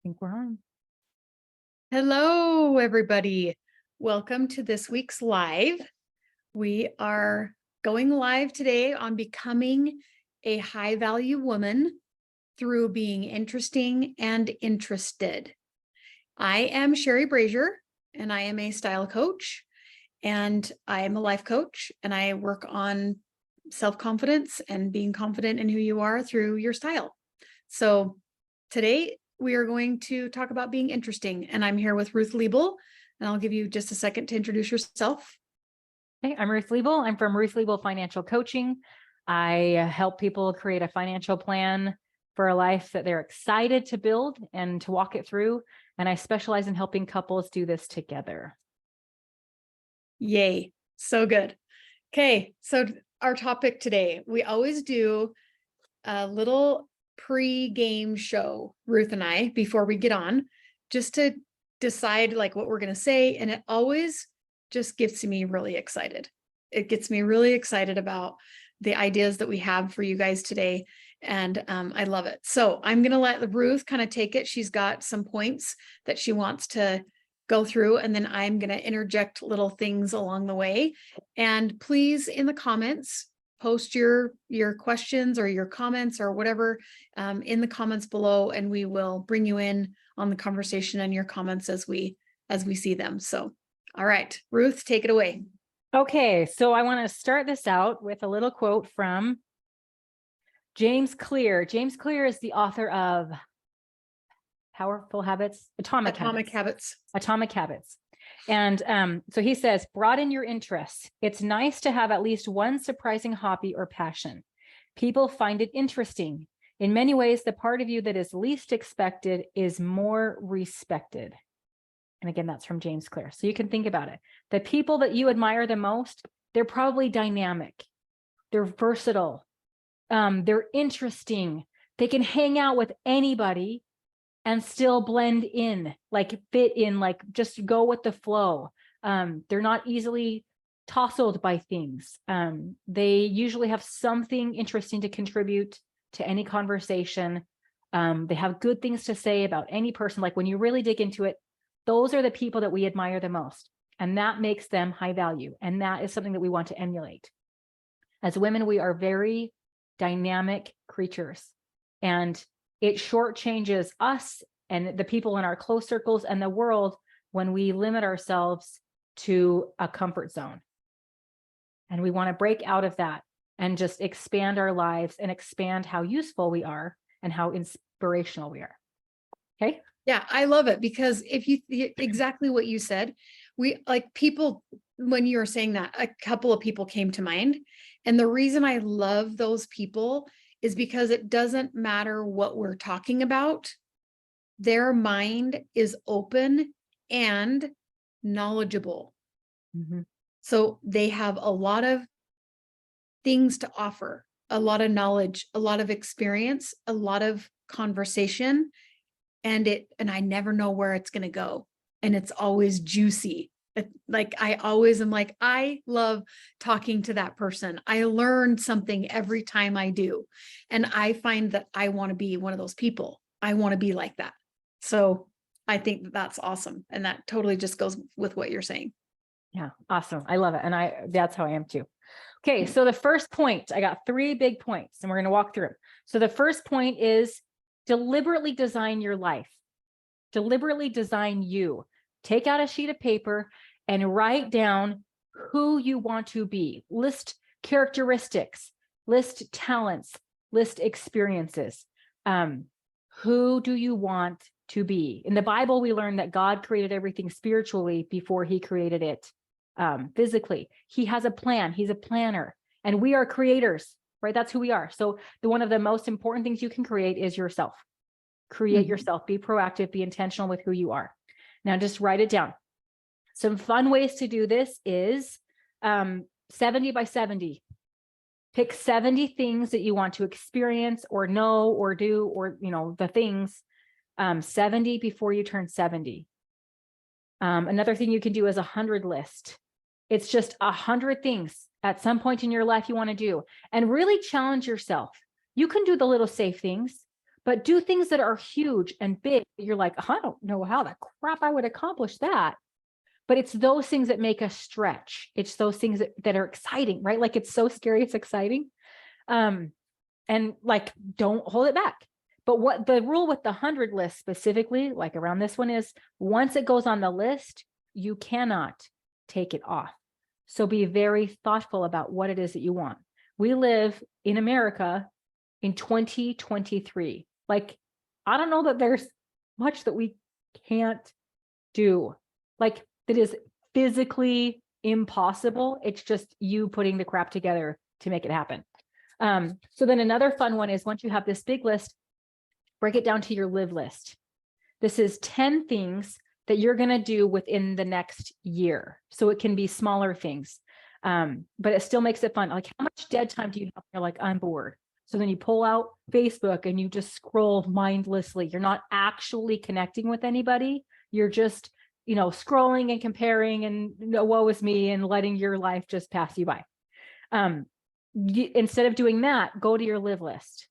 Think we're on. Hello, everybody. Welcome to this week's live. We are going live today on becoming a high value woman through being interesting and interested. I am Sherry Brazier, and I am a style coach, and I am a life coach, and I work on self-confidence and being confident in who you are through your style. So today we are going to talk about being interesting, and I'm here with Ruth Liebel, and I'll give you just a second to introduce yourself. Hey, I'm Ruth Liebel. I'm from Ruth Liebel Financial Coaching. I help people create a financial plan for a life that they're excited to build and to walk it through. And I specialize in helping couples do this together. Yay, so good. Okay, so our topic today, we always do a little pre-game show, Ruth and I, before we get on, just to decide like what we're going to say. And it always just gets me really excited. It gets me really excited about the ideas that we have for you guys today. And I love it. So I'm going to let Ruth kind of take it. She's got some points that she wants to go through, and then I'm going to interject little things along the way. And please, in the comments, post your questions or your comments or whatever in the comments below, and we will bring you in on the conversation and your comments as we see them. So, all right, Ruth, take it away. Okay, so I want to start this out with a little quote from James Clear. James Clear is the author of Powerful Habits, Atomic Habits. Atomic Habits. And so he says, broaden your interests. It's nice to have at least one surprising hobby or passion. People find it interesting. In many ways, the part of you that is least expected is more respected. And again, that's from James Clear. So you can think about it. The people that you admire the most, they're probably dynamic. They're versatile. They're interesting. They can hang out with anybody and still blend in, like fit in, like just go with the flow. They're not easily tousled by things. They usually have something interesting to contribute to any conversation. They have good things to say about any person. Like when you really dig into it, those are the people that we admire the most. And that makes them high value. And that is something that we want to emulate. As women, we are very dynamic creatures. And it shortchanges us and the people in our close circles and the world when we limit ourselves to a comfort zone. And we want to break out of that and just expand our lives and expand how useful we are and how inspirational we are. Okay. Yeah, I love it because if you exactly what you said, we like people, when you were saying that, a couple of people came to mind. And the reason I love those people is because it doesn't matter what we're talking about. Their mind is open and knowledgeable. Mm-hmm. So they have a lot of things to offer, a lot of knowledge, a lot of experience, a lot of conversation. And I never know where it's going to go. And it's always juicy. Like I always am like, I love talking to that person. I learn something every time I do. And I find that I want to be one of those people. I want to be like that. So I think that that's awesome. And that totally just goes with what you're saying. Yeah, awesome. I love it. And that's how I am too. Okay, so the first point, I got 3 big points and we're going to walk through them. So the first point is deliberately design your life. Deliberately design you. Take out a sheet of paper and write down who you want to be. List characteristics, list talents, list experiences. Who do you want to be? In the Bible, we learn that God created everything spiritually before he created it physically. He has a plan. He's a planner, and we are creators, right? That's who we are. So one of the most important things you can create is yourself. Create yourself, be proactive, be intentional with who you are. Now just write it down. Some fun ways to do this is 70 by 70. Pick 70 things that you want to experience or know or do, or, the things 70 before you turn 70. Another thing you can do is 100 list. It's just 100 things at some point in your life you want to do, and really challenge yourself. You can do the little safe things, but do things that are huge and big. You're like, I don't know how the crap I would accomplish that. But it's those things that make us stretch. It's those things that are exciting, right? Like it's so scary, it's exciting. And like, don't hold it back. But what the rule with the 100 list specifically, like around this one, is once it goes on the list, you cannot take it off. So be very thoughtful about what it is that you want. We live in America in 2023. Like, I don't know that there's much that we can't do. Like, that is physically impossible. It's just you putting the crap together to make it happen. So then another fun one is, once you have this big list, break it down to your live list. This is 10 things that you're going to do within the next year. So it can be smaller things, but it still makes it fun. Like, how much dead time do you have? You're like, I'm bored. So then you pull out Facebook and you just scroll mindlessly. You're not actually connecting with anybody. You're just, scrolling and comparing and woe is me and letting your life just pass you by. Instead of doing that, go to your live list.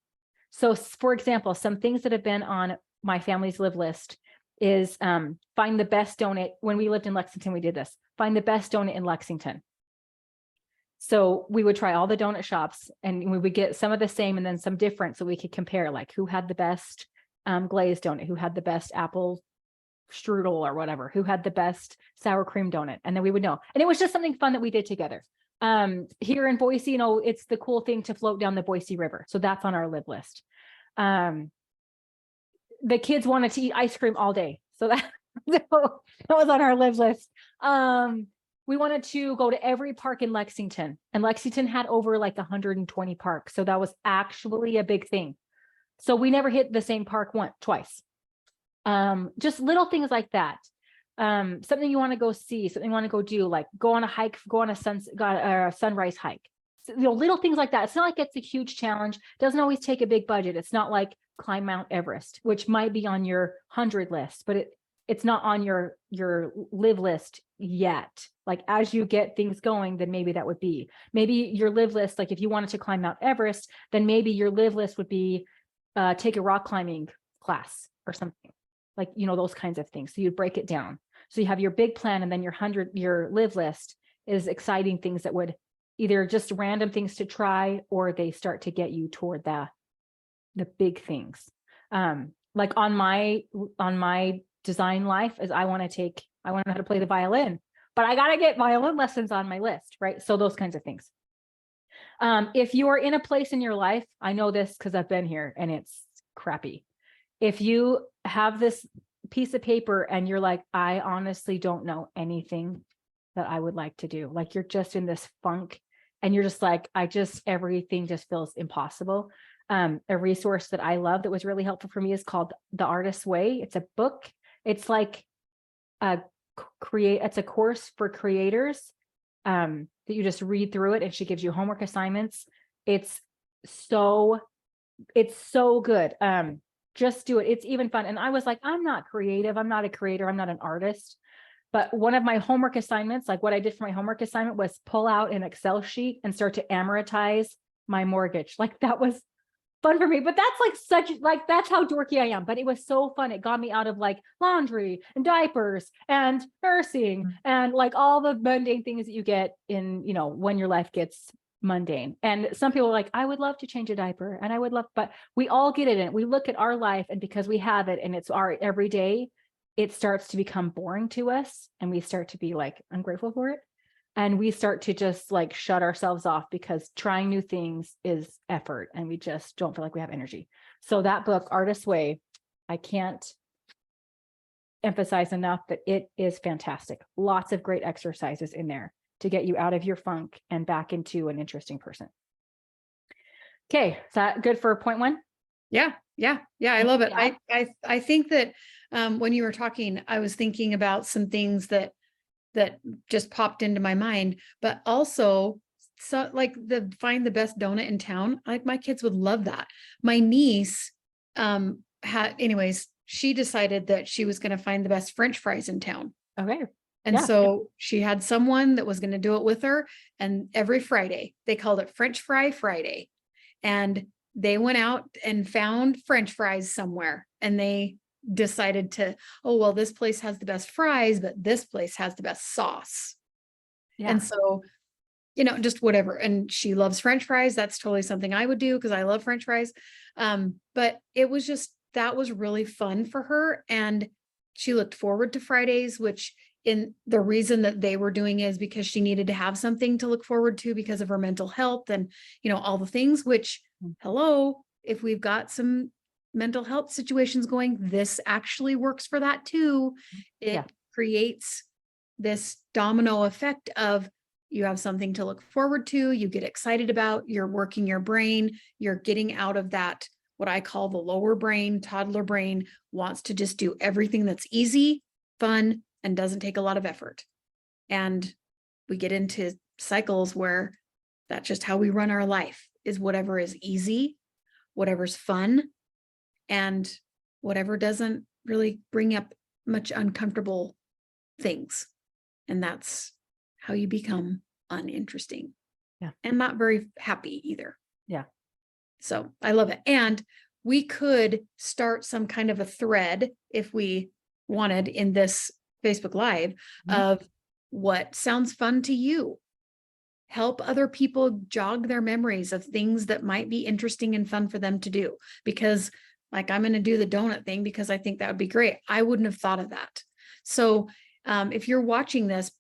So for example, some things that have been on my family's live list is find the best donut. When we lived in Lexington, we did this. Find the best donut in Lexington. So we would try all the donut shops and we would get some of the same and then some different, so we could compare, like, who had the best glazed donut, who had the best apple strudel or whatever, who had the best sour cream donut. And then we would know. And it was just something fun that we did together. Here in Boise, it's the cool thing to float down the Boise River. So that's on our live list. The kids wanted to eat ice cream all day. So that was on our live list. We wanted to go to every park in Lexington, and Lexington had over like 120 parks. So that was actually a big thing. So we never hit the same park twice. Just little things like that. Something you want to go see, something you want to go do, like go on a hike, go on a sunrise hike. So, little things like that. It's not like it's a huge challenge. It doesn't always take a big budget. It's not like climb Mount Everest, which might be on your 100 list, but it's not on your live list yet. Like, as you get things going, then maybe that would be. Maybe your live list, like if you wanted to climb Mount Everest, then maybe your live list would be take a rock climbing class or something. Like, those kinds of things. So you break it down. So you have your big plan, and then your live list is exciting things that would either just random things to try, or they start to get you toward the big things. Like on my design life, is I want to know how to play the violin, but I got to get violin lessons on my list, right? So those kinds of things. If you are in a place in your life, I know this because I've been here and it's crappy. If you have this piece of paper and you're like, I honestly don't know anything that I would like to do. Like, you're just in this funk and you're just like, everything just feels impossible. A resource that I love that was really helpful for me is called The Artist's Way. It's a book. It's like it's a course for creators that you just read through it, and she gives you homework assignments. It's so good. Just do it. It's even fun. And I was like, I'm not creative. I'm not a creator. I'm not an artist. But one of my homework assignments, like what I did for my homework assignment, was pull out an Excel sheet and start to amortize my mortgage. Like, that was fun for me. But that's that's how dorky I am. But it was so fun. It got me out of like laundry and diapers and nursing and like all the mundane things that you get in, when your life gets mundane. And some people are like, I would love to change a diaper, and I would love, but we all get it in. We look at our life, and because we have it and it's our everyday, it starts to become boring to us, and we start to be like ungrateful for it. And we start to just like shut ourselves off, because trying new things is effort, and we just don't feel like we have energy. So that book, Artist's Way, I can't emphasize enough that it is fantastic. Lots of great exercises in there to get you out of your funk and back into an interesting person. Okay, is that good for point one? Yeah. I love it. I think that when you were talking, I was thinking about some things that just popped into my mind, but also like find the best donut in town. Like, my kids would love that. My niece she decided that she was going to find the best French fries in town. Okay. And so she had someone that was going to do it with her. And every Friday, they called it French Fry Friday. And they went out and found French fries somewhere, and they decided to, oh, well, this place has the best fries, but this place has the best sauce. Yeah. And so, just whatever. And she loves French fries. That's totally something I would do because I love French fries. But it was just, that was really fun for her. And she looked forward to Fridays, which in the reason that they were doing is because she needed to have something to look forward to because of her mental health and, all the things, which, hello, if we've got some mental health situations going, this actually works for that too. It Yeah. creates this domino effect of, you have something to look forward to, you get excited about, you're working your brain, you're getting out of that, what I call the lower brain. Toddler brain wants to just do everything that's easy, fun, and doesn't take a lot of effort. And we get into cycles where that's just how we run our life, is whatever is easy, whatever's fun, and whatever doesn't really bring up much uncomfortable things. And that's how you become uninteresting. Yeah. And not very happy either. Yeah. So I love it. And we could start some kind of a thread if we wanted in this Facebook Live of what sounds fun to you. Help other people jog their memories of things that might be interesting and fun for them to do. Because like, I'm going to do the donut thing because I think that would be great. I wouldn't have thought of that. So if you're watching this,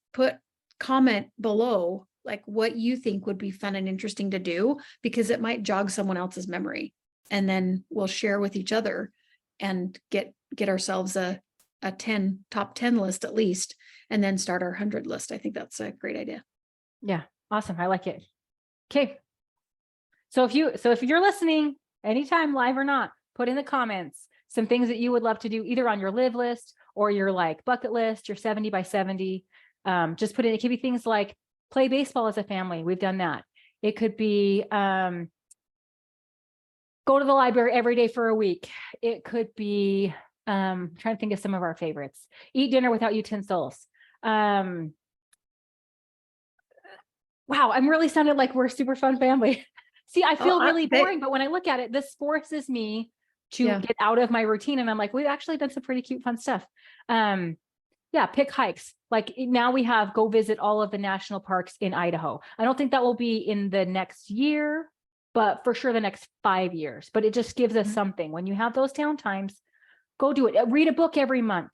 comment below like what you think would be fun and interesting to do, because it might jog someone else's memory, and then we'll share with each other and get ourselves a top 10 list at least, and then start our 100 list. I think that's a great idea. Yeah. Awesome. I like it. Okay. So if you're listening anytime, live or not, put in the comments some things that you would love to do either on your live list or your like bucket list, your 70 by 70. Just put in, it could be things like play baseball as a family. We've done that. It could be go to the library every day for a week. It could be trying to think of some of our favorites. Eat dinner without utensils. Wow, I'm really sounded like we're a super fun family. See, I feel really boring, but when I look at it, this forces me to get out of my routine. And I'm like, we've actually done some pretty cute, fun stuff. Yeah, pick hikes. Like now we have go visit all of the national parks in Idaho. I don't think that will be in the next year, but for sure the next 5 years. But it just gives us something. When you have those down times, go do it. Read a book every month,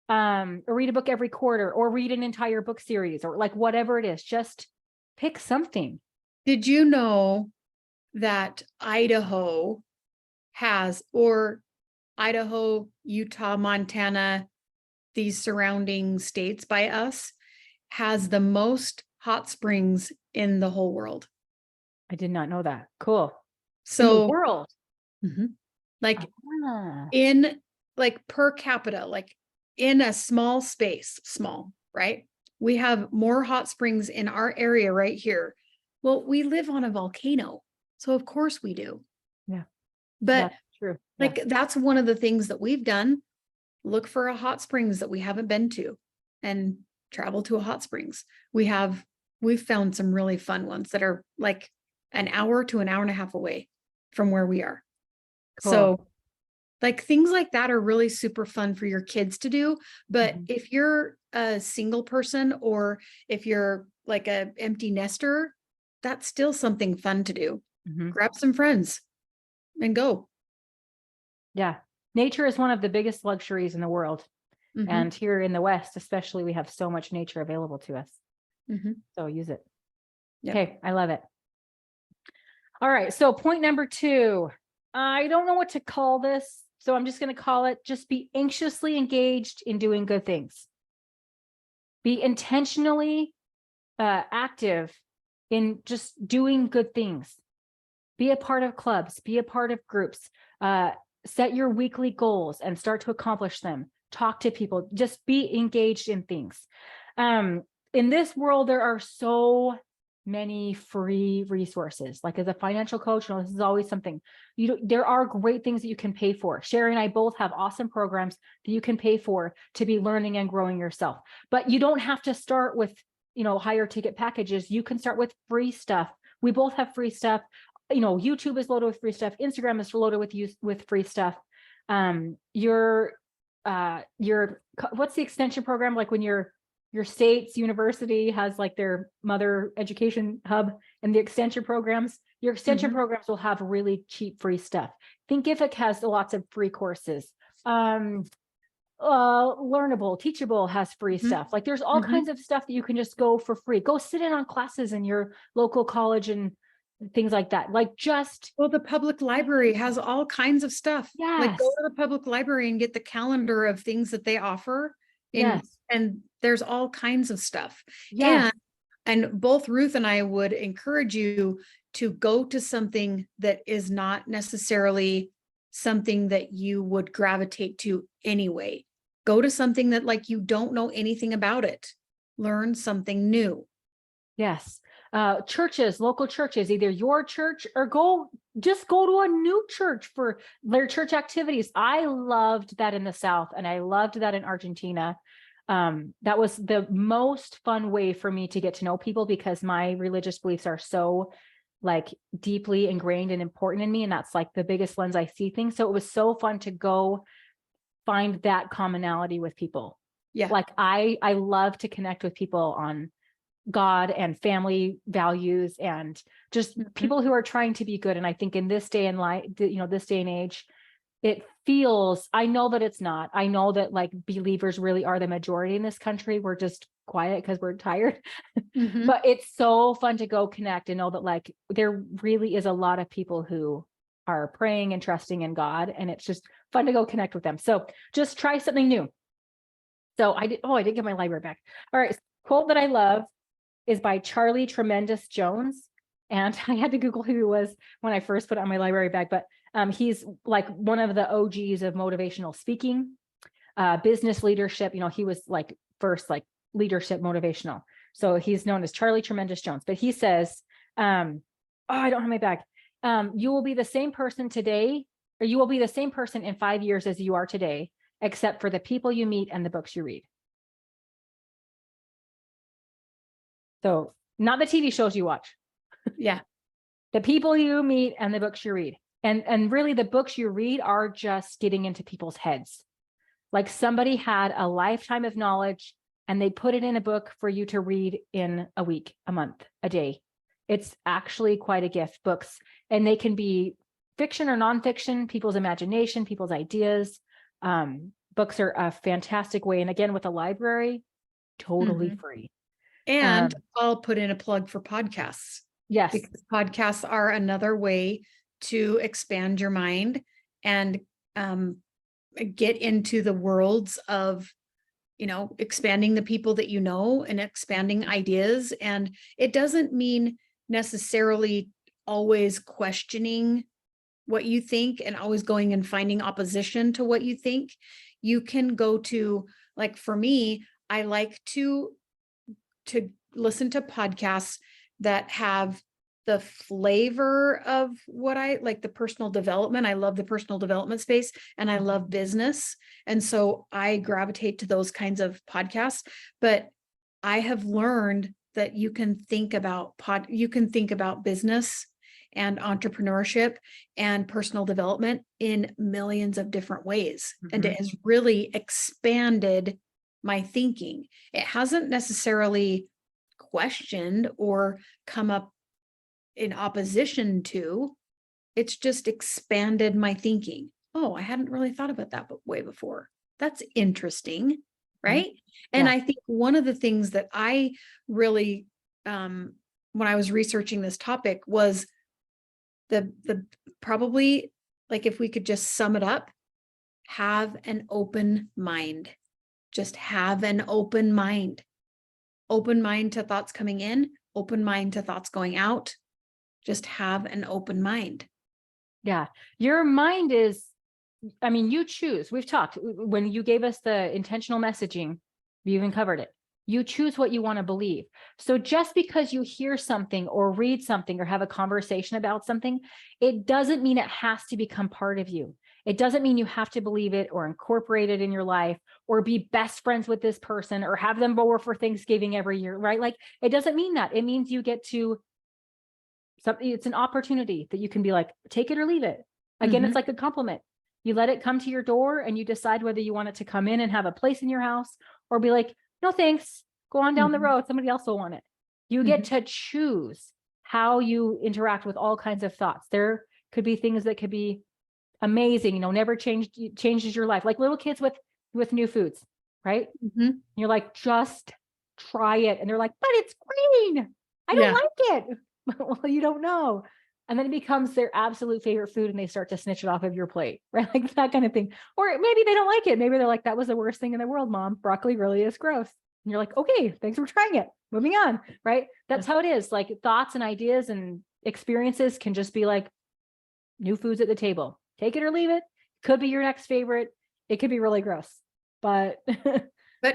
or read a book every quarter, or read an entire book series, or like whatever it is. Just pick something. Did you know that Idaho has, or Idaho, Utah, Montana, these surrounding states by us, has the most hot springs in the whole world? I did not know that. Cool. So in the world. Like in like per capita, like in a small space, small, right? We have more hot springs in our area right here. Well, we live on a volcano, so of course we do. Yeah. But that's true. Like that's one of the things that we've done. Look for a hot springs that we haven't been to and travel to a hot springs. We've found some really fun ones that are like an hour to an hour and a half away from where we are. Cool. So like things like that are really super fun for your kids to do. But if you're a single person, or if you're like a empty nester, that's still something fun to do. Grab some friends and go. Yeah. Nature is one of the biggest luxuries in the world. And here in the West, especially, we have so much nature available to us. So use it. Yep. Okay. I love it. All right. So point number 2, I don't know what to call this. So I'm just going to call it, just be anxiously engaged in doing good things. Be intentionally active in just doing good things. Be a part of clubs, be a part of groups, set your weekly goals and start to accomplish them. Talk to people, just be engaged in things. In this world, there are so many free resources. Like as a financial coach, this is always something there are great things that you can pay for. Sherry and I both have awesome programs that you can pay for to be learning and growing yourself. But you don't have to start with, higher ticket packages. You can start with free stuff. We both have free stuff. YouTube is loaded with free stuff. Instagram is loaded with free stuff. Your what's the extension program? Like when your state's university has like their mother education hub and the extension programs, your extension programs will have really cheap free stuff. Thinkific has lots of free courses. Learnable, Teachable has free stuff. Like there's all kinds of stuff that you can just go for free. Go sit in on classes in your local college and things like that. Like well, the public library has all kinds of stuff. Like go yes, to the public library and get the calendar of things that they offer. And there's all kinds of stuff. yes, And both Ruth and I would encourage you to go to something that is not necessarily something that you would gravitate to anyway. Go to something that like you don't know anything about it. Learn something new. yes. Churches, local churches, either your church or just go to a new church for their church activities. I loved that in the South and I loved that in Argentina. That was the most fun way for me to get to know people because my religious beliefs are so like deeply ingrained and important in me. And that's like the biggest lens I see things. So it was so fun to go find that commonality with people. Yeah. Like I love to connect with people on God and family values and just people who are trying to be good. And I think in this day and this day and age, it feels, I know that it's not. I know that like believers really are the majority in this country. We're just quiet because we're tired. But it's so fun to go connect and know that like there really is a lot of people who are praying and trusting in God. And it's just fun to go connect with them. So just try something new. So I did get my library back. All right. Quote that I love is by Charlie Tremendous Jones. And I had to Google who he was when I first put it on my library bag, but he's like one of the OGs of motivational speaking, business leadership. He was like first like leadership motivational. So he's known as Charlie Tremendous Jones, but he says, I don't have my bag. You will be the same person today, or you will be the same person in 5 years as you are today, except for the people you meet and the books you read. So not the TV shows you watch. Yeah. The people you meet and the books you read. And really the books you read are just getting into people's heads. Like somebody had a lifetime of knowledge and they put it in a book for you to read in a week, a month, a day. It's actually quite a gift, books. And they can be fiction or nonfiction, people's imagination, people's ideas. Books are a fantastic way. And again, with a library, totally free. And I'll put in a plug for podcasts. Yes. Because podcasts are another way to expand your mind and get into the worlds of, expanding the people that you know and expanding ideas. And it doesn't mean necessarily always questioning what you think and always going and finding opposition to what you think. You can go to, like for me, I like to listen to podcasts that have the flavor of what I like, the personal development. I love the personal development space and I love business. And so I gravitate to those kinds of podcasts, but I have learned that you can think about business and entrepreneurship and personal development in millions of different ways. And it has really expanded my thinking. It hasn't necessarily questioned or come up in opposition to, it's just expanded my thinking. Oh, I hadn't really thought about that way before. That's interesting, right? And I think one of the things that I really, when I was researching this topic was the probably, like if we could just sum it up, have an open mind. Just have an open mind. Open mind to thoughts coming in, open mind to thoughts going out. Just have an open mind. Yeah. Your mind is, you choose. We've talked when you gave us the intentional messaging, we even covered it. You choose what you want to believe. So just because you hear something or read something or have a conversation about something, it doesn't mean it has to become part of you. It doesn't mean you have to believe it or incorporate it in your life or be best friends with this person or have them over for Thanksgiving every year, right? Like it doesn't mean that. It means you get to something, it's an opportunity that you can be like, take it or leave it. Again, it's like a compliment. You let it come to your door and you decide whether you want it to come in and have a place in your house or be like, no, thanks. Go on down the road. Somebody else will want it. You get to choose how you interact with all kinds of thoughts. There could be things that could be amazing, you know, never changes your life. Like little kids with new foods, right? You're like, just try it. And they're like, but it's green. I don't like it. Well, you don't know. And then it becomes their absolute favorite food and they start to snitch it off of your plate, right? Like that kind of thing. Or maybe they don't like it. Maybe they're like, that was the worst thing in the world, Mom. Broccoli really is gross. And you're like, okay, thanks for trying it. Moving on, right? That's how it is. Like thoughts and ideas and experiences can just be like new foods at the table. Take it or leave it. Could be your next favorite. It could be really gross, but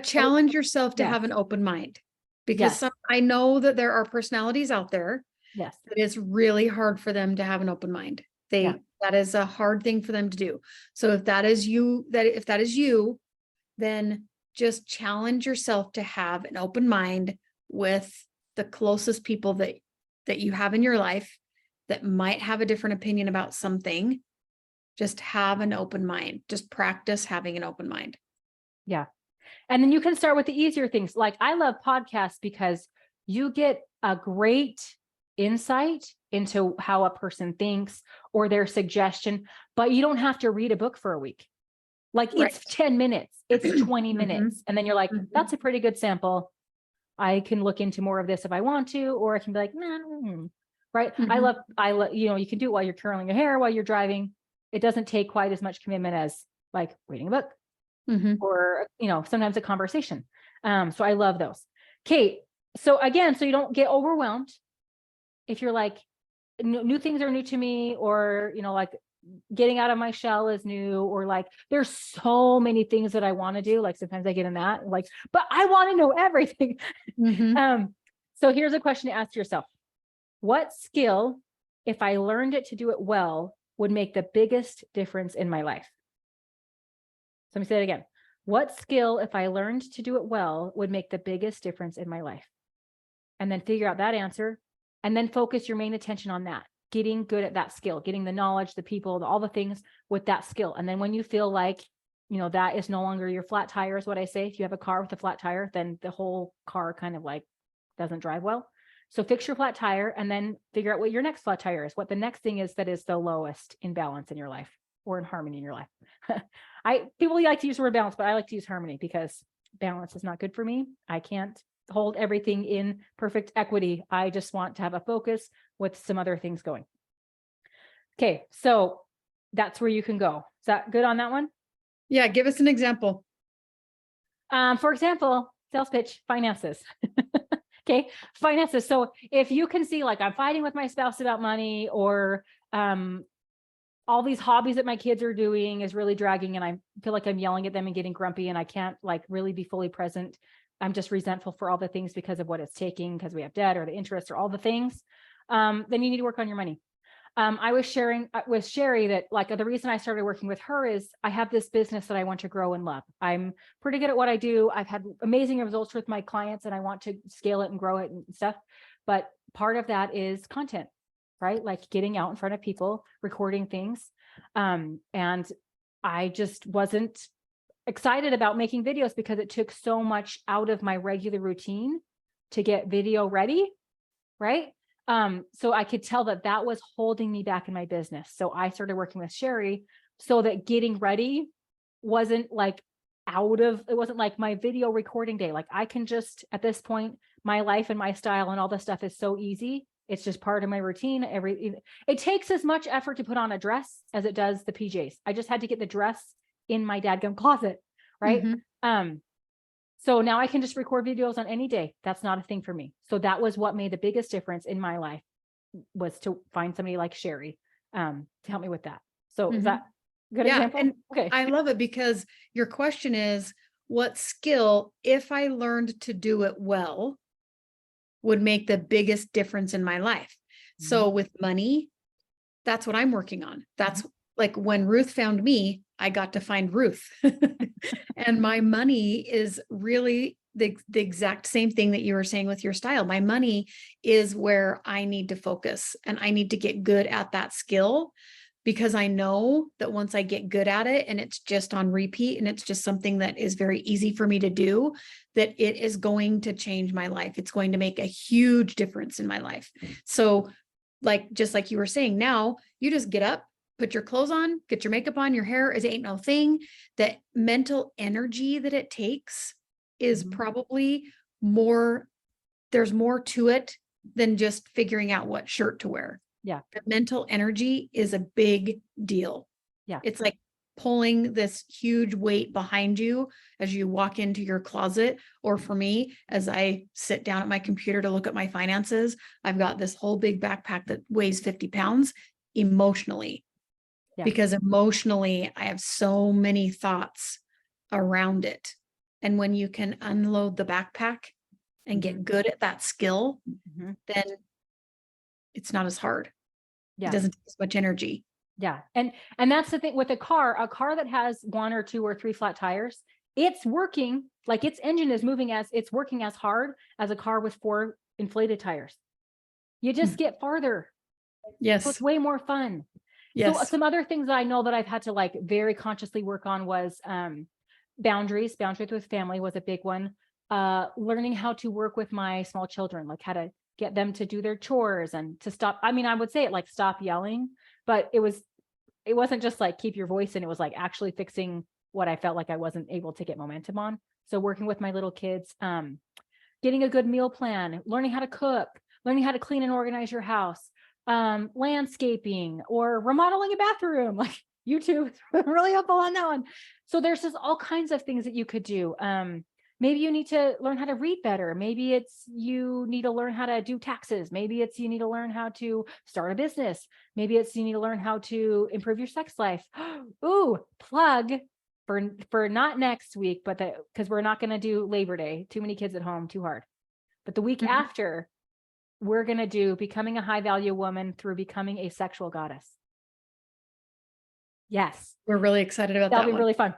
challenge yourself to have an open mind, because I know that there are personalities out there. Yes. It is really hard for them to have an open mind. That is a hard thing for them to do. So if that is you, then just challenge yourself to have an open mind with the closest people that you have in your life that might have a different opinion about something. Just have an open mind. Just practice having an open mind. Yeah. And then you can start with the easier things. Like I love podcasts because you get a great insight into how a person thinks or their suggestion, but you don't have to read a book for a week. Like it's 10 minutes, it's 20 minutes. And then you're like, that's a pretty good sample. I can look into more of this if I want to, or I can be like, nah, right. I love, you know, you can do it while you're curling your hair, while you're driving. It doesn't take quite as much commitment as like reading a book or, you know, sometimes a conversation. So I love those. Kate. So again, so you don't get overwhelmed. If you're like, new things are new to me, or, you know, like getting out of my shell is new, or like, there's so many things that I want to do. Like sometimes I get in that like, but I want to know everything. So here's a question to ask yourself. What skill, if I learned it to do it well, would make the biggest difference in my life? So let me say it again. What skill, if I learned to do it well, would make the biggest difference in my life? And then figure out that answer. And then focus your main attention on that, getting good at that skill, getting the knowledge, the people, all the things with that skill. And then when you feel like, you know, that is no longer your flat tire is what I say. If you have a car with a flat tire, then the whole car kind of like doesn't drive well. So fix your flat tire and then figure out what your next flat tire is, what the next thing is that is the lowest in balance in your life or in harmony in your life. People like to use the word balance, but I like to use harmony because balance is not good for me. I can't hold everything in perfect equity. I just want to have a focus with some other things going. Okay, so that's where you can go. Is that good on that one? Yeah, give us an example. For example, sales pitch, finances. Okay, finances. So if you can see like I'm fighting with my spouse about money, or all these hobbies that my kids are doing is really dragging, and I feel like I'm yelling at them and getting grumpy and I can't like really be fully present. I'm just resentful for all the things because of what it's taking, because we have debt or the interest or all the things. Then you need to work on your money. I was sharing with Sherry that like the reason I started working with her is I have this business that I want to grow and love. I'm pretty good at what I do. I've had amazing results with my clients and I want to scale it and grow it and stuff. But part of that is content, right? Like getting out in front of people, recording things. And I just wasn't excited about making videos because it took so much out of my regular routine to get video ready, right? So I could tell that that was holding me back in my business. So I started working with Sherry so that getting ready wasn't like it wasn't like my video recording day. Like I can just, at this point, my life and my style and all this stuff is so easy. It's just part of my routine. It takes as much effort to put on a dress as it does the PJs. I just had to get the dress in my dadgum closet, right? So now I can just record videos on any day. That's not a thing for me. So that was what made the biggest difference in my life, was to find somebody like Sherry to help me with that. So is that a good example? And okay. I love it because your question is, what skill, if I learned to do it well, would make the biggest difference in my life? So with money, that's what I'm working on. That's like when Ruth found me, I got to find Ruth. And my money is really the exact same thing that you were saying with your style. My money is where I need to focus, and I need to get good at that skill, because I know that once I get good at it and it's just on repeat and it's just something that is very easy for me to do, that it is going to change my life. It's going to make a huge difference in my life. So just like you were saying, now you just get up, put your clothes on, get your makeup on, your hair is ain't no thing. That mental energy that it takes is probably more, there's more to it than just figuring out what shirt to wear. Yeah. The mental energy is a big deal. Yeah. It's like pulling this huge weight behind you as you walk into your closet. Or for me, as I sit down at my computer to look at my finances, I've got this whole big backpack that weighs 50 pounds emotionally. Yeah. Because emotionally, I have so many thoughts around it. And when you can unload the backpack and get good at that skill, then it's not as hard. Yeah. It doesn't take as much energy. Yeah. And that's the thing with a car that has 1 or 2 or 3 flat tires, it's working, like its engine is moving it's working as hard as a car with 4 inflated tires. You just get farther. Yes. So it's way more fun. Yes. So some other things that I know that I've had to like very consciously work on was boundaries with family was a big one. Learning how to work with my small children, like how to get them to do their chores and to stop. I mean, I would say it like stop yelling, but it wasn't just like keep your voice in. It was like actually fixing what I felt like I wasn't able to get momentum on. So working with my little kids, getting a good meal plan, learning how to cook, learning how to clean and organize your house, landscaping or remodeling a bathroom, like YouTube is really helpful on that one. So there's just all kinds of things that you could do. Maybe you need to learn how to read better. Maybe it's you need to learn how to do taxes. Maybe it's you need to learn how to start a business. Maybe it's you need to learn how to improve your sex life. Ooh, plug for not next week, but because we're not going to do Labor Day. Too many kids at home, too hard. But the week after, we're going to do becoming a high value woman through becoming a sexual goddess. Yes. We're really excited about that. That'll be really fun.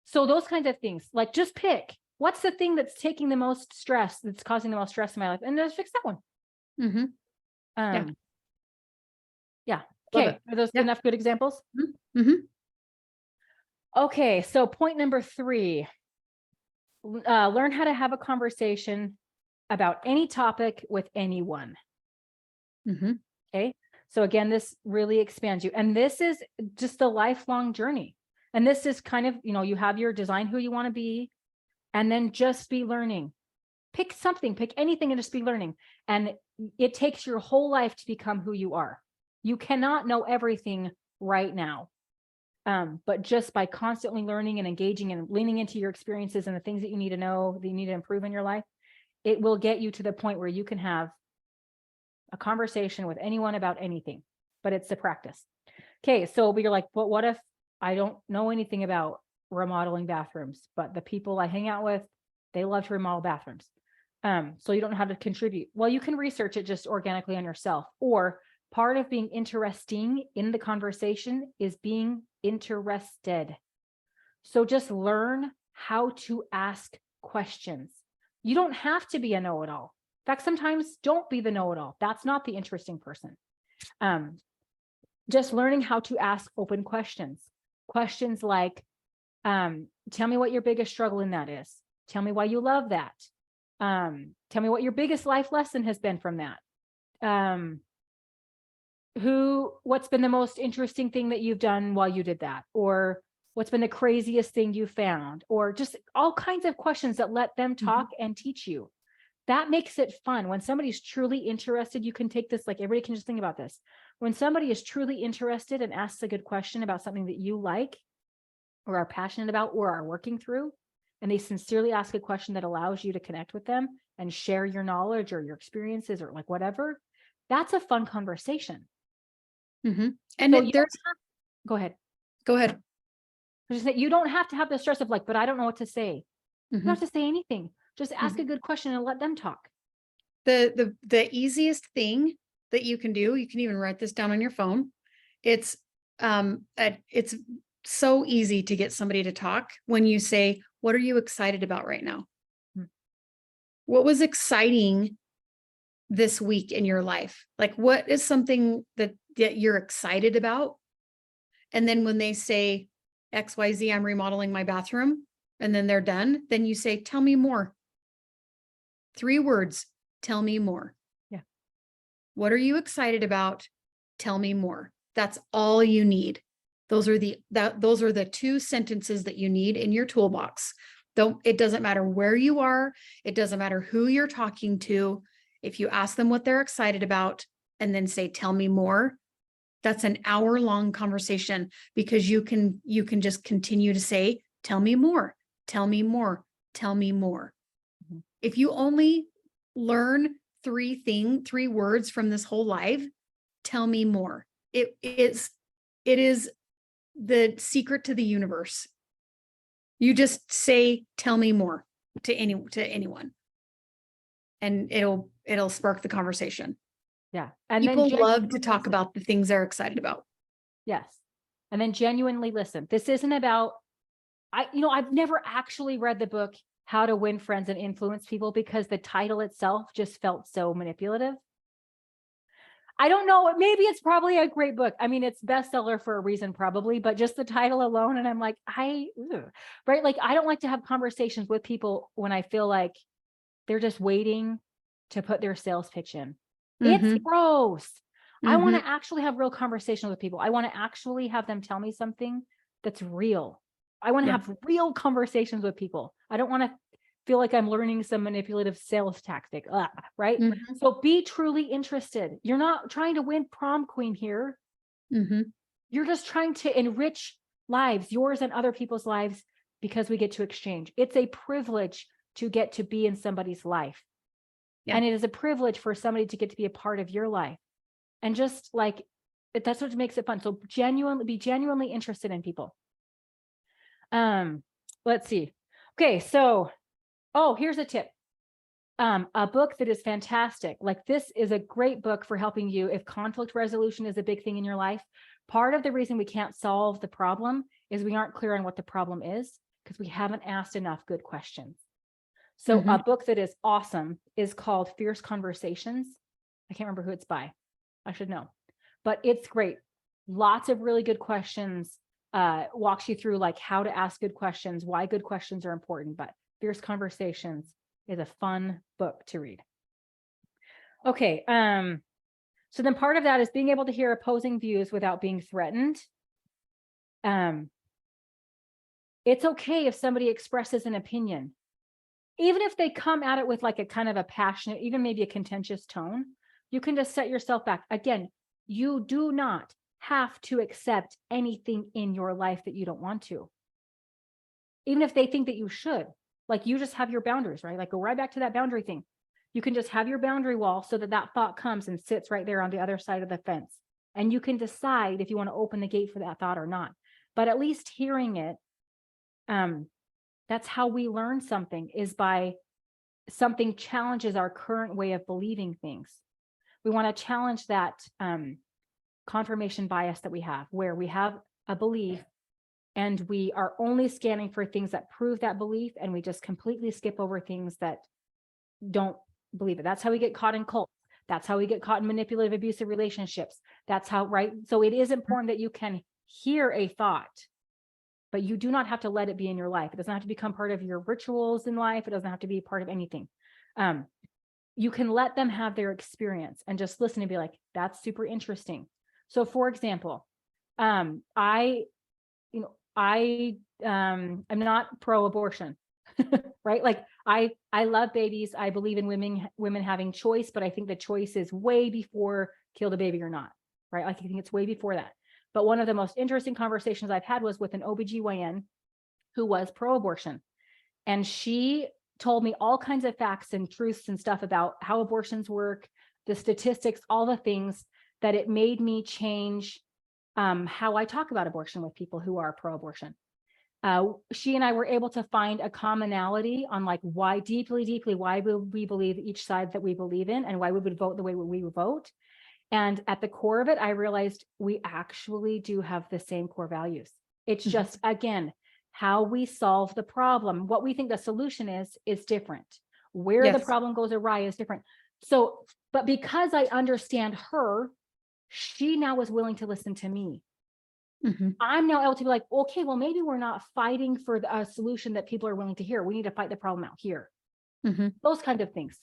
So those kinds of things, like just pick what's the thing that's taking the most stress, that's causing the most stress in my life, and just fix that one. Yeah. Okay. Are those enough good examples? Okay. So point number 3, learn how to have a conversation about any topic with anyone. Okay. So again, this really expands you. And this is just a lifelong journey. And this is kind of, you have your design who you want to be, and then just be learning. Pick something, pick anything and just be learning. And it takes your whole life to become who you are. You cannot know everything right now. But just by constantly learning and engaging and leaning into your experiences and the things that you need to know, that you need to improve in your life, it will get you to the point where you can have a conversation with anyone about anything, but it's the practice. Okay. So you're like, but what if I don't know anything about remodeling bathrooms, but the people I hang out with, they love to remodel bathrooms. So you don't know how to contribute. Well, you can research it just organically on yourself, or part of being interesting in the conversation is being interested. So just learn how to ask questions. You don't have to be a know-it-all. In fact, sometimes don't be the know-it-all. That's not the interesting person. Just learning how to ask open questions. Questions like, tell me what your biggest struggle in that is. Tell me why you love that. Tell me what your biggest life lesson has been from that. What's been the most interesting thing that you've done while you did that? Or what's been the craziest thing you found? Or just all kinds of questions that let them talk and teach you. That makes it fun. When somebody's truly interested, you can take this, like everybody can just think about this. When somebody is truly interested and asks a good question about something that you like or are passionate about or are working through, and they sincerely ask a question that allows you to connect with them and share your knowledge or your experiences or like whatever, that's a fun conversation. And so go ahead. Go ahead. You don't have to have the stress of like, but I don't know what to say. You don't have to say anything. Just ask a good question and let them talk. The easiest thing that you can do, you can even write this down on your phone. It's so easy to get somebody to talk when you say, what are you excited about right now? What was exciting this week in your life? Like, what is something that you're excited about? And then when they say XYZ, I'm remodeling my bathroom, and then they're done, then you say, tell me more. 3 words, tell me more. Yeah. What are you excited about? Tell me more. That's all you need. Those are the 2 sentences that you need in your toolbox. It doesn't matter where you are. It doesn't matter who you're talking to. If you ask them what they're excited about and then say, tell me more, that's an hour-long conversation, because you can just continue to say, tell me more, tell me more, tell me more. Mhm. If you only learn 3 words from this whole live, tell me more. It is the secret to the universe. You just say, tell me more to anyone, and it'll spark the conversation. Yeah. And then People love to genuinely talk listen. about the things they're excited about. Yes. And then genuinely listen. This isn't about, I've never actually read the book, How to Win Friends and Influence People, because the title itself just felt so manipulative. I don't know. Maybe it's probably a great book. I mean, it's bestseller for a reason, probably, but just the title alone. And I'm like, right? Like, I don't like to have conversations with people when I feel like they're just waiting to put their sales pitch in. It's gross. I want to actually have real conversations with people. I want to actually have them tell me something that's real. I want to have real conversations with people. I don't want to feel like I'm learning some manipulative sales tactic, right? So be truly interested. You're not trying to win prom queen here. You're just trying to enrich lives, yours and other people's lives, because we get to exchange. It's a privilege to get to be in somebody's life. Yeah. And it is a privilege for somebody to get to be a part of your life. And just like, that's what makes it fun. So be genuinely interested in people. Let's see. Okay. So, here's a tip. A book that is fantastic. Like, this is a great book for helping you if conflict resolution is a big thing in your life. Part of the reason we can't solve the problem is we aren't clear on what the problem is, because we haven't asked enough good questions. So a book that is awesome is called Fierce Conversations. I can't remember who it's by. I should know, but it's great. Lots of really good questions, walks you through like how to ask good questions, why good questions are important, but Fierce Conversations is a fun book to read. Okay. So then part of that is being able to hear opposing views without being threatened. It's okay if somebody expresses an opinion, even if they come at it with like a kind of a passionate, even maybe a contentious tone. You can just set yourself back. Again, you do not have to accept anything in your life that you don't want to, even if they think that you should. Like, you just have your boundaries, right? Like, go right back to that boundary thing. You can just have your boundary wall so that that thought comes and sits right there on the other side of the fence. And you can decide if you want to open the gate for that thought or not. But at least hearing it, that's how we learn something, is by something challenges our current way of believing things. We want to challenge that confirmation bias that we have, where we have a belief and we are only scanning for things that prove that belief, and we just completely skip over things that don't believe it. That's how we get caught in cults. That's how we get caught in manipulative, abusive relationships. That's how, right? So it is important that you can hear a thought, but you do not have to let it be in your life. It doesn't have to become part of your rituals in life. It doesn't have to be part of anything. You can let them have their experience and just listen and be like, that's super interesting. So for example, I'm not pro-abortion, right? Like, I love babies. I believe in women having choice, but I think the choice is way before kill the baby or not, right? Like, I think it's way before that. But one of the most interesting conversations I've had was with an OBGYN who was pro-abortion. And she told me all kinds of facts and truths and stuff about how abortions work, the statistics, all the things, that it made me change how I talk about abortion with people who are pro-abortion. She and I were able to find a commonality on like why deeply, why we believe each side that we believe in, and why we would vote the way we would vote. And at the core of it, I realized we actually do have the same core values. It's just, again, how we solve the problem. What we think the solution is different. Where the Yes. problem goes awry is different. So, but because I understand her, she now is willing to listen to me. Mhm. I'm now able to be like, okay, well, maybe we're not fighting for a solution that people are willing to hear. We need to fight the problem out here. Mhm. Those kind of things.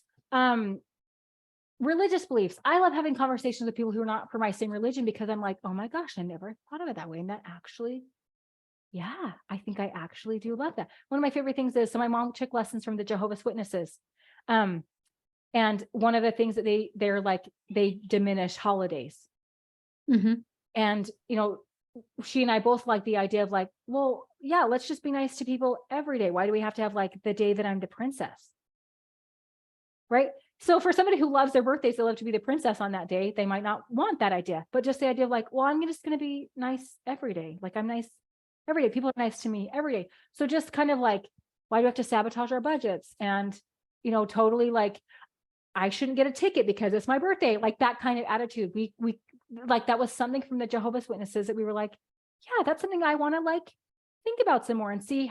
Religious beliefs. I love having conversations with people who are not for my same religion, because I'm like, oh my gosh, I never thought of it that way. And that actually, yeah, I think I actually do love that. One of my favorite things is, so my mom took lessons from the Jehovah's Witnesses. And one of the things that they're like, they diminish holidays. Mhm. And, she and I both like the idea of like, well, yeah, let's just be nice to people every day. Why do we have to have like the day that I'm the princess? Right. So for somebody who loves their birthdays, they love to be the princess on that day, they might not want that idea, but just the idea of like, well, I'm just going to be nice every day. Like I'm nice every day. People are nice to me every day. So just kind of like, why do we have to sabotage our budgets? And, totally like, I shouldn't get a ticket because it's my birthday. Like that kind of attitude. We like, that was something from the Jehovah's Witnesses that we were like, yeah, that's something I want to like think about some more and see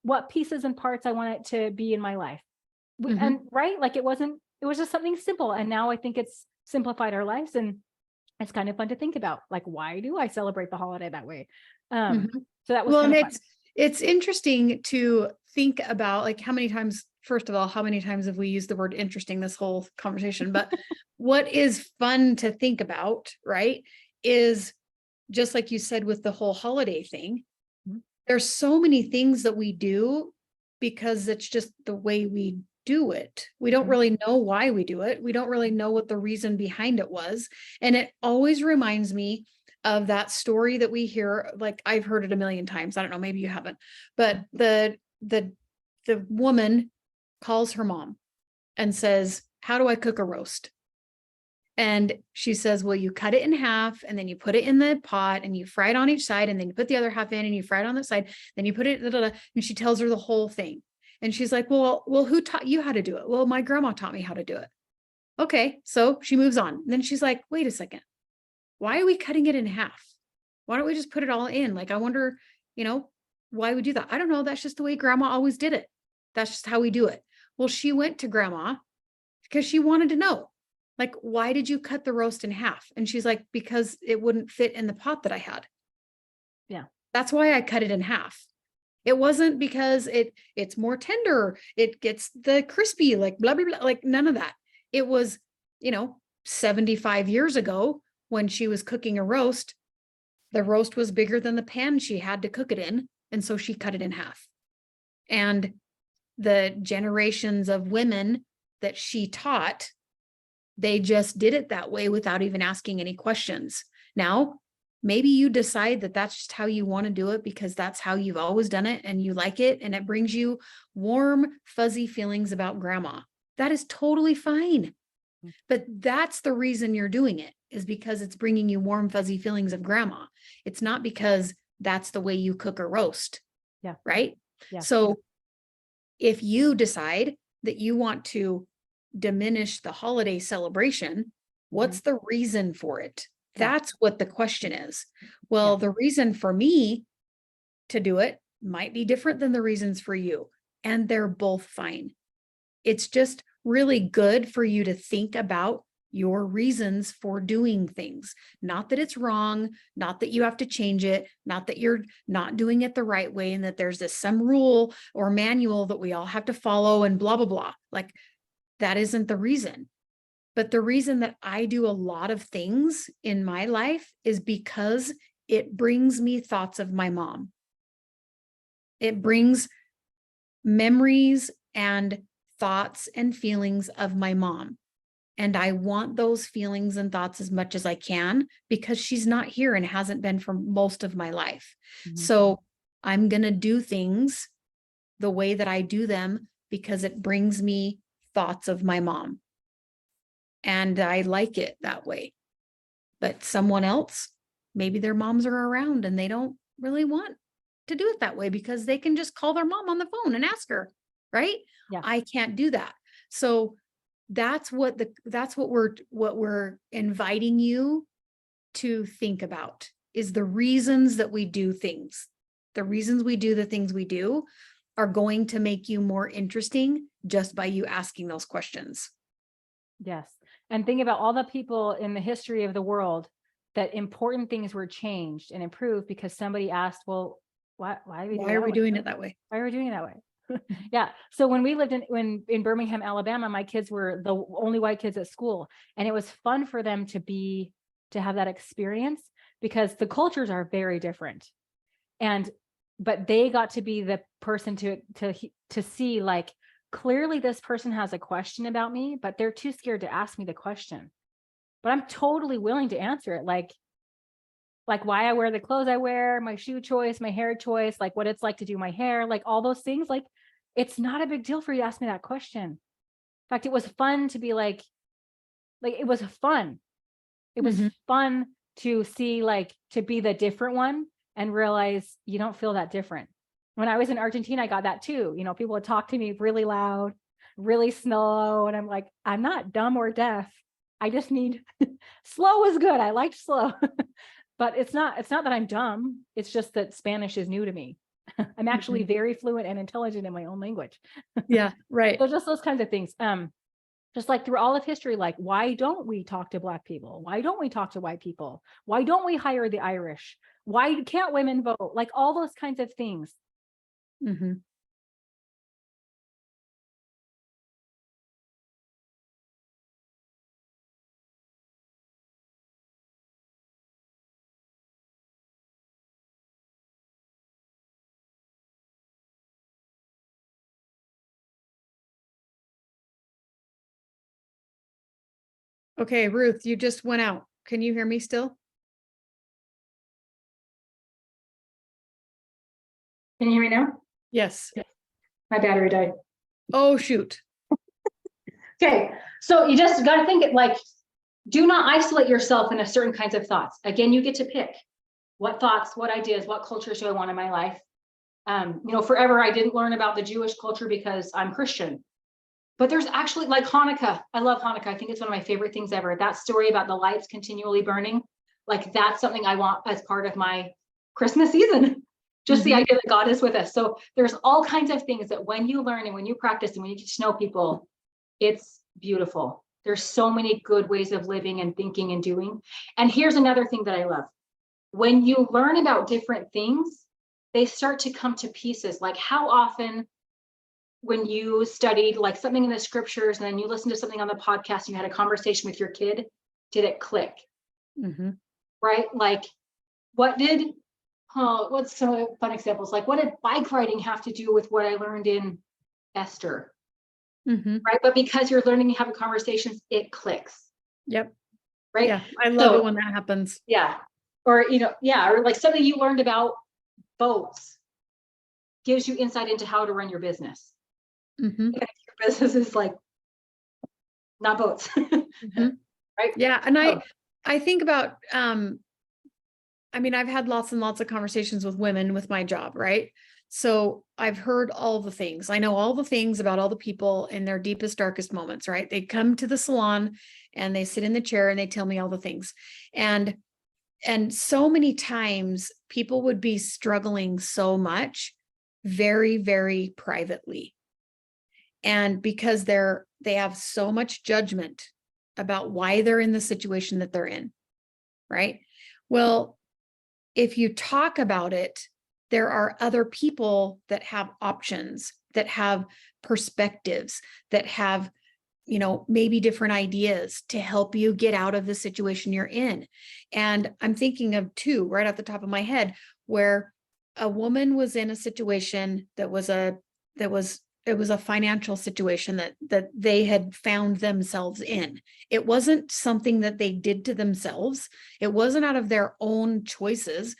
what pieces and parts I want it to be in my life. Mhm. And right, like it was just something simple. And now I think it's simplified our lives, and it's kind of fun to think about, like, why do I celebrate the holiday that way? Mhm. So that was Well, kind and of fun. it's interesting to think about, like, how many times, first of all, how many times have we used the word interesting this whole conversation? But what is fun to think about, right, is just like you said with the whole holiday thing, Mhm. there's so many things that we do because it's just the way we do it. We don't Mhm. really know why we do it. We don't really know what the reason behind it was. And it always reminds me of that story that we hear, like I've heard it a million times. I don't know, maybe you haven't, but the woman calls her mom and says, "How do I cook a roast?" And she says, well, you cut it in half and then you put it in the pot and you fry it on each side, and then you put the other half in and you fry it on the side. Then you put it, and she tells her the whole thing. And she's like, well, who taught you how to do it? Well, my grandma taught me how to do it. Okay. So she moves on. And then she's like, wait a second. Why are we cutting it in half? Why don't we just put it all in? Like, I wonder, why we do that. I don't know. That's just the way grandma always did it. That's just how we do it. Well, she went to grandma because she wanted to know, like, why did you cut the roast in half? And she's like, because it wouldn't fit in the pot that I had. Yeah. That's why I cut it in half. It wasn't because it's more tender, it gets the crispy, like blah, blah, blah, like none of that. It was, 75 years ago when she was cooking a roast, the roast was bigger than the pan she had to cook it in. And so she cut it in half. And the generations of women that she taught, they just did it that way without even asking any questions. Now, maybe you decide that that's just how you want to do it because that's how you've always done it and you like it and it brings you warm, fuzzy feelings about grandma. That is totally fine. But that's the reason you're doing it, is because it's bringing you warm, fuzzy feelings of grandma. It's not because that's the way you cook a roast. Yeah. Right? Yeah. So if you decide that you want to diminish the holiday celebration, what's the reason for it? Yeah. That's what the question is. Well, the reason for me to do it might be different than the reasons for you, and they're both fine. It's just really good for you to think about your reasons for doing things. Not that it's wrong, not that you have to change it, not that you're not doing it the right way and that there's some rule or manual that we all have to follow and blah, blah, blah. Like, that isn't the reason. But the reason that I do a lot of things in my life is because it brings me thoughts of my mom. It brings memories and thoughts and feelings of my mom. And I want those feelings and thoughts as much as I can because she's not here and hasn't been for most of my life. So I'm going to do things the way that I do them because it brings me thoughts of my mom. And I like it that way. But someone else, maybe their moms are around and they don't really want to do it that way because they can just call their mom on the phone and ask her, right? Yeah. I can't do that. So that's what we're inviting you to think about, is the reasons that we do things. The reasons we do the things we do are going to make you more interesting just by you asking those questions. Yes. And think about all the people in the history of the world that important things were changed and improved because somebody asked, well, why are we doing it that way? Why are we doing it that way? Yeah. So when we lived in Birmingham, Alabama, my kids were the only white kids at school. And it was fun for them to have that experience because the cultures are very different. But they got to be the person to see, like, clearly this person has a question about me, but they're too scared to ask me the question. But I'm totally willing to answer it. Like why I wear the clothes I wear, my shoe choice, my hair choice, like what it's like to do my hair, like all those things. Like, it's not a big deal for you to ask me that question. In fact, it was fun to be like it was fun. It was fun to see, like, to be the different one and realize you don't feel that different. When I was in Argentina, I got that too. You know, people would talk to me really loud, really slow. And I'm like, I'm not dumb or deaf. I just need slow is good. I liked slow. But it's not that I'm dumb. It's just that Spanish is new to me. I'm actually very fluent and intelligent in my own language. Yeah, right. So just those kinds of things. Just like through all of history, like, why don't we talk to Black people? Why don't we talk to white people? Why don't we hire the Irish? Why can't women vote? Like all those kinds of things. Mm-hmm. Okay, Ruth, you just went out. Can you hear me still? Can you hear me now? Yes. My battery died. Oh, shoot. Okay, so you just got to think it like, do not isolate yourself in a certain kinds of thoughts. Again, you get to pick what thoughts, what ideas, what cultures do I want in my life. Forever I didn't learn about the Jewish culture because I'm Christian. But there's actually, like, Hanukkah. I love Hanukkah. I think it's one of my favorite things ever. That story about the lights continually burning, like, that's something I want as part of my Christmas season. Just the idea that God is with us. So there's all kinds of things that when you learn and when you practice and when you get to know people, it's beautiful. There's so many good ways of living and thinking and doing. And here's another thing that I love. When you learn about different things, they start to come to pieces. Like, how often when you studied like something in the scriptures and then you listened to something on the podcast, you had a conversation with your kid, did it click? Right? Like, what's some fun examples? Like, what did bike riding have to do with what I learned in Esther? Right? But because you're learning to have a conversation, it clicks. Yep. Right? Yeah, I love it when that happens. Yeah. Or, or like something you learned about boats gives you insight into how to run your business. Your business is like not boats. Right? Yeah. And I think about, I've had lots and lots of conversations with women with my job, right? So I've heard all the things. I know all the things about all the people in their deepest, darkest moments, right? They come to the salon and they sit in the chair and they tell me all the things. And so many times people would be struggling so much very, very privately. And because they have so much judgment about why they're in the situation that they're in, right? Well, if you talk about it, there are other people that have options, that have perspectives, that have, maybe different ideas to help you get out of the situation you're in. And I'm thinking of two right off the top of my head, where a woman was in a situation it was a financial situation that they had found themselves in. It wasn't something that they did to themselves. It wasn't out of their own choices.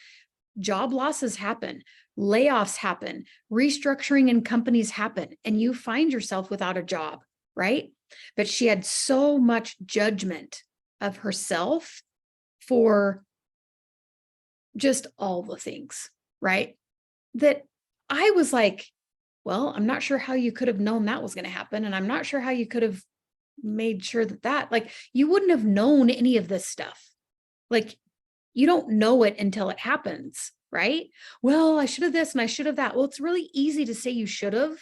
Job losses happen, layoffs happen, restructuring in companies happen, and you find yourself without a job, right? But she had so much judgment of herself for just all the things, right? That I was like, well, I'm not sure how you could have known that was going to happen. And I'm not sure how you could have made sure that like, you wouldn't have known any of this stuff. Like, you don't know it until it happens, right? Well, I should have this and I should have that. Well, it's really easy to say you should have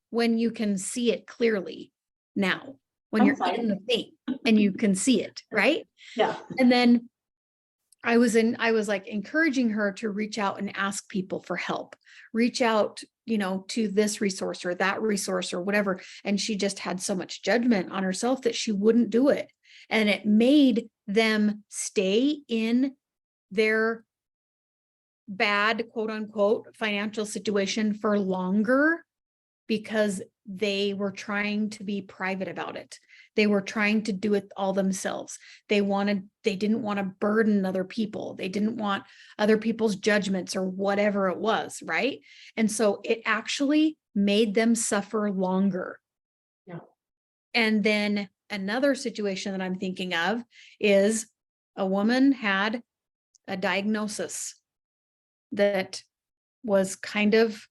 when you can see it clearly now, when you're Hindsight. in the thing and you can see it, right? Yeah. And then I was like encouraging her to reach out and ask people for help, reach out, to this resource or that resource or whatever. And she just had so much judgment on herself that she wouldn't do it. And it made them stay in their bad, quote unquote, financial situation for longer because they were trying to be private about it. They were trying to do it all themselves. They didn't want to burden other people. They didn't want other people's judgments or whatever it was, right? And so it actually made them suffer longer. Yeah. And then another situation that I'm thinking of is a woman had a diagnosis that was kind of,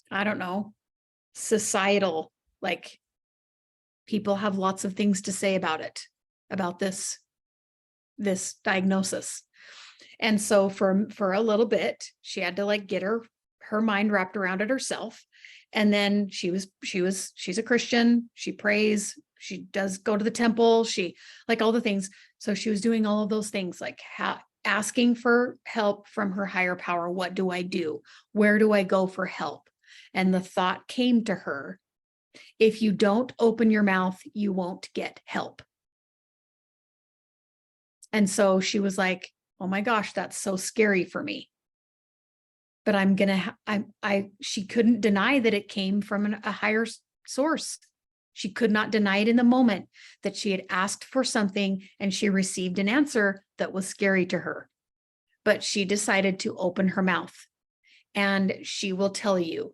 I don't know, societal, like people have lots of things to say about it, about this diagnosis. And so for a little bit, she had to like get her mind wrapped around it herself. And then she's a Christian. She prays. She does go to the temple. She like all the things. So she was doing all of those things, like asking for help from her higher power. What do I do? Where do I go for help? And the thought came to her, if you don't open your mouth, you won't get help. And so she was like, oh my gosh, that's so scary for me. But she couldn't deny that it came from a higher source. She could not deny it in the moment that she had asked for something and she received an answer that was scary to her. But she decided to open her mouth. And she will tell you,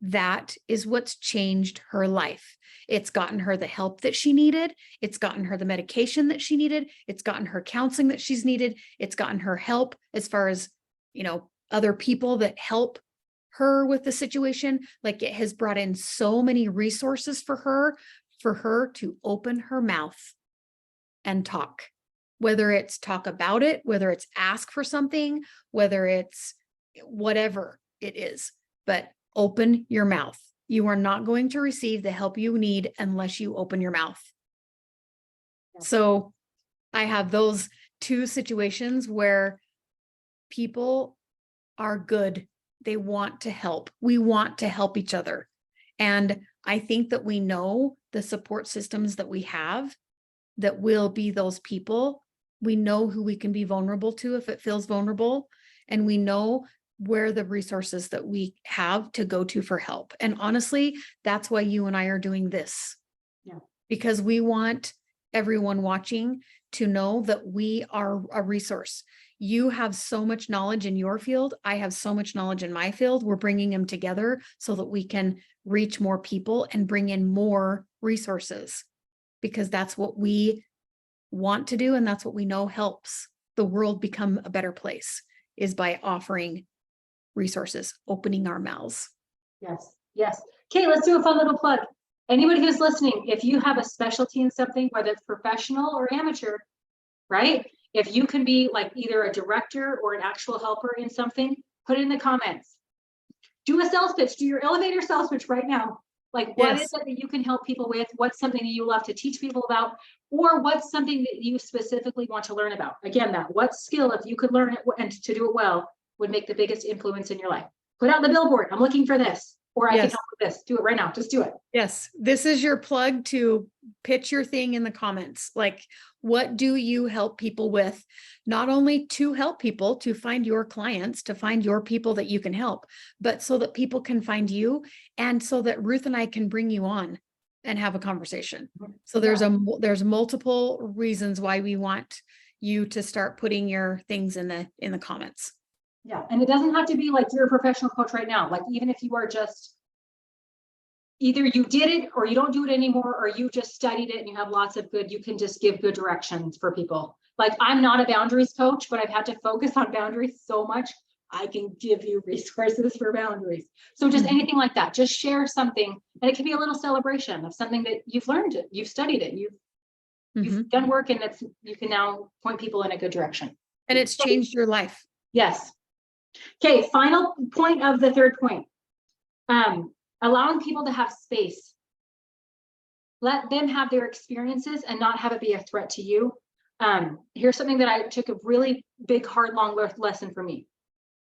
that is what's changed her life. It's gotten her the help that she needed. It's gotten her the medication that she needed. It's gotten her counseling that she's needed. It's gotten her help as far as, other people that help her with the situation. Like it has brought in so many resources for her to open her mouth and talk, whether it's talk about it, whether it's ask for something, whether it's whatever it is, but open your mouth. You are not going to receive the help you need unless you open your mouth. So I have those two situations where people are good. They want to help. We want to help each other. And I think that we know the support systems that we have that will be those people. We know who we can be vulnerable to if it feels vulnerable. And we know where the resources that we have to go to for help. And honestly, that's why you and I are doing this. Yeah. Because we want everyone watching to know that we are a resource. You have so much knowledge in your field. I have so much knowledge in my field. We're bringing them together so that we can reach more people and bring in more resources, because that's what we want to do. And that's what we know helps the world become a better place, is by offering resources, opening our mouths. Yes. Yes. Okay, let's do a fun little plug. Anybody who's listening, if you have a specialty in something, whether it's professional or amateur, right? If you can be like either a director or an actual helper in something, put it in the comments. Do a sales pitch, do your elevator sales pitch right now. Like, what is it that you can help people with? What's something that you love to teach people about? Or what's something that you specifically want to learn about? Again, what skill, if you could learn it and to do it well, would make the biggest influence in your life? Put out the billboard. I'm looking for this, or I can help with this. Do it right now. Just do it. Yes. This is your plug to pitch your thing in the comments. Like, what do you help people with? Not only to help people to find your clients, to find your people that you can help, but so that people can find you, and so that Ruth and I can bring you on and have a conversation. So there's multiple reasons why we want you to start putting your things in the comments. Yeah. And it doesn't have to be like you're a professional coach right now. Like, even if you are just, either you did it or you don't do it anymore, or you just studied it and you have lots of good, you can just give good directions for people. Like, I'm not a boundaries coach, but I've had to focus on boundaries so much. I can give you resources for boundaries. So just anything like that, just share something. And it can be a little celebration of something that you've learned it, you've studied it, you've done work, and you can now point people in a good direction. And it's changed your life. Yes. Okay, final point of the third point. allowing people to have space. Let them have their experiences and not have it be a threat to you. Here's something that I took a really big, hard, long lesson for me.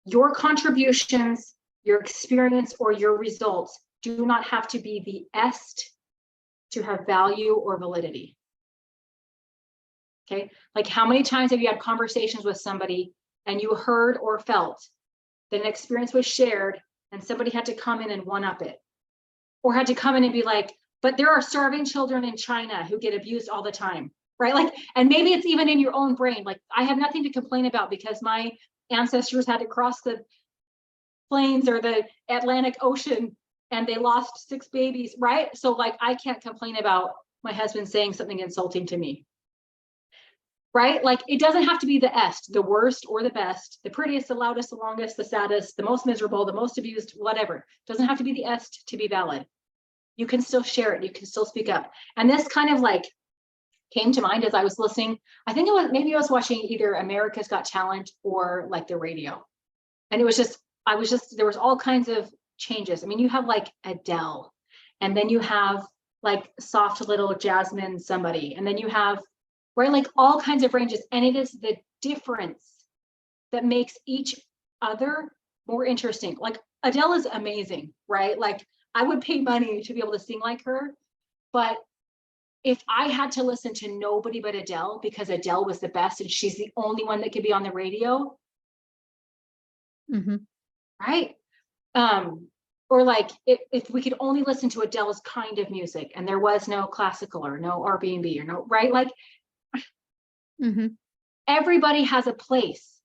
Your contributions, your experience, or your results do not have to be the est to have value or validity. Okay, like how many times have you had conversations with somebody and you heard or felt that an experience was shared and somebody had to come in and one-up it, or had to come in and be like, but there are starving children in China who get abused all the time, right? Like, and maybe it's even in your own brain. Like, I have nothing to complain about because my ancestors had to cross the plains or the Atlantic Ocean and they lost 6 babies, right? So like, I can't complain about my husband saying something insulting to me, right? Like, it doesn't have to be the est, the worst or the best, the prettiest, the loudest, the longest, the saddest, the most miserable, the most abused, whatever. It doesn't have to be the est to be valid. You can still share it. You can still speak up. And this kind of like came to mind as I was listening. I think it was, maybe I was watching either America's Got Talent or like the radio. And it was just, there was all kinds of changes. I mean, you have like Adele, and then you have like soft little Jasmine somebody, and then you have, right, like all kinds of ranges. And it is the difference that makes each other more interesting. Like Adele is amazing, right? Like I would pay money to be able to sing like her. But if I had to listen to nobody but Adele because Adele was the best and she's the only one that could be on the radio, right? Or like if we could only listen to Adele's kind of music and there was no classical or no Airbnb or no, right? Like everybody has a place.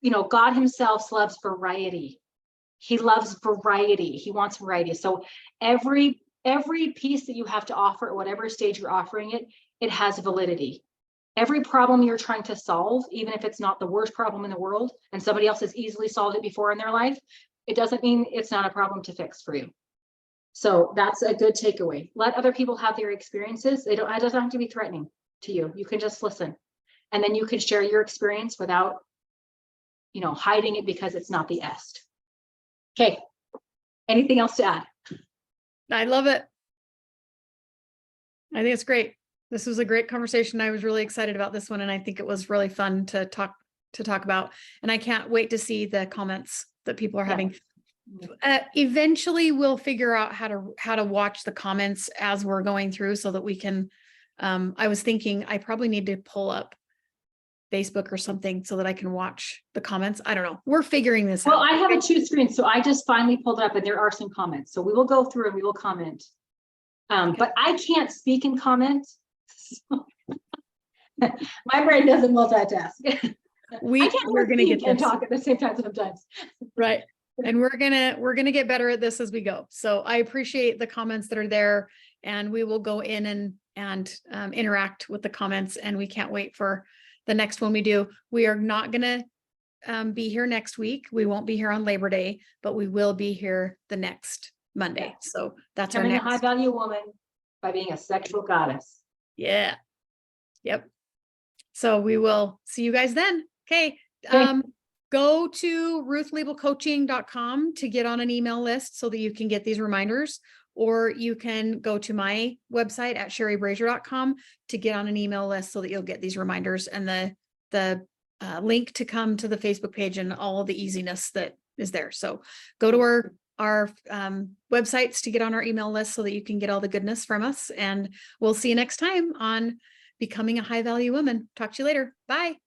You know, God himself loves variety. He loves variety. He wants variety. So every piece that you have to offer at whatever stage you're offering it, it has validity. Every problem you're trying to solve, even if it's not the worst problem in the world and somebody else has easily solved it before in their life, it doesn't mean it's not a problem to fix for you. So that's a good takeaway. Let other people have their experiences. It doesn't have to be threatening to you. You can just listen. And then you can share your experience without, you know, hiding it because it's not the est. Okay. Anything else to add? I love it. I think it's great. This was a great conversation. I was really excited about this one, and I think it was really fun to talk about. And I can't wait to see the comments that people are having. Eventually, we'll figure out how to watch the comments as we're going through, so that we can. I was thinking I probably need to pull up Facebook or something so that I can watch the comments. I don't know. We're figuring this out. Well, I have a 2 screens, so I just finally pulled it up and there are some comments. So we will go through and we will comment. But I can't speak and comment. My brain doesn't multitask. We're gonna get this. And talk at the same time sometimes. Right. And we're gonna get better at this as we go. So I appreciate the comments that are there, and we will go in and interact with the comments, and we can't wait for the next one we do. We are not gonna be here next week. We won't be here on Labor Day, but we will be here the next Monday. So that's our Becoming next. a high value woman by being a sexual goddess. Yeah. Yep. So we will see you guys then. Okay. Go to ruthlabelcoaching.com to get on an email list so that you can get these reminders, or you can go to my website at sherrybrazier.com to get on an email list so that you'll get these reminders and the link to come to the Facebook page and all of the easiness that is there. So go to our websites to get on our email list so that you can get all the goodness from us. And we'll see you next time on Becoming a High Value Woman. Talk to you later. Bye.